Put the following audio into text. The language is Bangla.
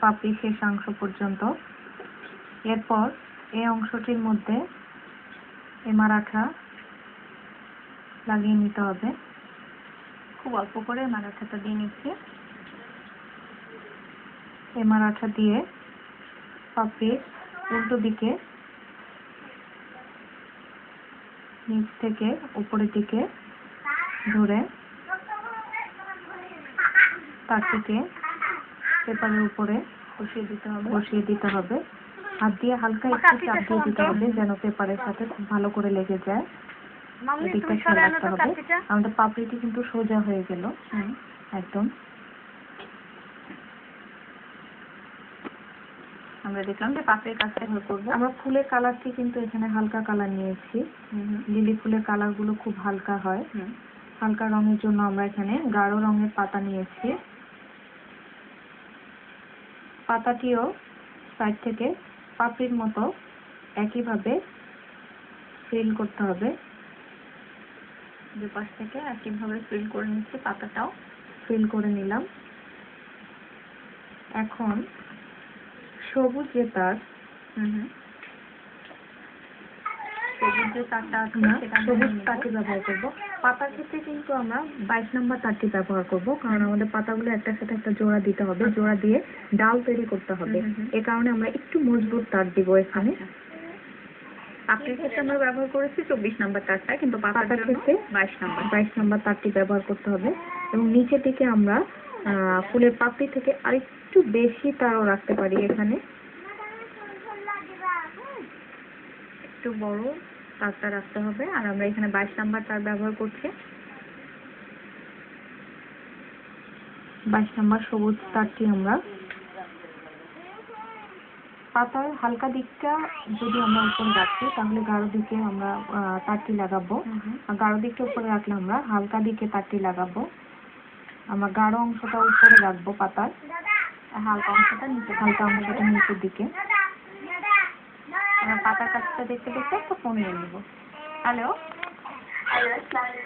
পাপড়ি শেষাংশ পর্যন্ত। এরপর এই অংশটির মধ্যে এমার আঠা লাগিয়ে নিতে হবে। খুব অল্প করে এমার আঠাটা দিয়ে নিচ্ছি। এমার আঠা দিয়ে পাপড়ির উল্টো দিকে নিচ থেকে উপরের দিকে ধরে তারটিকে পেপারের উপরে বসিয়ে দিতে হবে। হাত দিয়ে হালকা একটু চাপ দিয়ে দিতে হবে যেন পেপারের সাথে খুব ভালো করে লেগে যায়। এদিকটা খেয়াল রাখতে হবে। আমাদের পাপড়িটি কিন্তু সোজা হয়ে গেল একদম। আমরা দেখলাম যে পাপড়ির কাজটা করবো। আমরা ফুলের কালারটি কিন্তু এখানে হালকা কালার নিয়েছি। লিলি ফুলের কালার গুলো খুব হালকা হয়। হালকা রঙের জন্য আমরা এখানে গাঢ় রঙের পাতা নিয়েছি। পাতাটিও সাইড থেকে পাপড়ির মতো একইভাবে ফিল করতে হবে। দুপাশ থেকে একইভাবে ফিল করে নিচ্ছি। পাতাটাও ফিল করে নিলাম। এখন সবুজ যে তার সবুজ তারটি ব্যবহার করব। পাতার ক্ষেত্রে কিন্তু আমরা 22 নম্বর তারটি ব্যবহার করব, কারণ আমাদের পাতাগুলো একটার সাথে একটা জোড়া দিতে হবে। জোড়া দিয়ে ডাল তৈরি করতে হবে। এ কারণে আমরা একটু মজবুত তার দিব এখানে। পাপড়ির ক্ষেত্রে আমরা ব্যবহার করেছি 24 নম্বর তারটা, কিন্তু পাতার ক্ষেত্রে 22 নম্বর তারটি ব্যবহার করতে হবে। এবং নিচের দিকে আমরা ফুলের পাপড়ি থেকে আরেকটু বেশি তারও রাখতে পারি। এখানে একটু বড় তারটা রাখতে হবে। আর আমরা এখানে 22 নম্বর তার ব্যবহার করছি। 22 নম্বর সবুজ তারটি আমরা পাতার হালকা দিকটা যদি আমরা উপরে রাখি তাহলে গাঢ় দিকে আমরা তারটি লাগাবো। গাঢ় দিকটা উপরে রাখলে আমরা হালকা দিকে তারটি লাগাবো। আমরা গাঢ় অংশটা উপরে রাখবো পাতার, হালকা অংশটা নিচের দিকে। পাতার কাজটা দেখতে দেখতে একটা ফোন নিয়ে নেব। হ্যালো।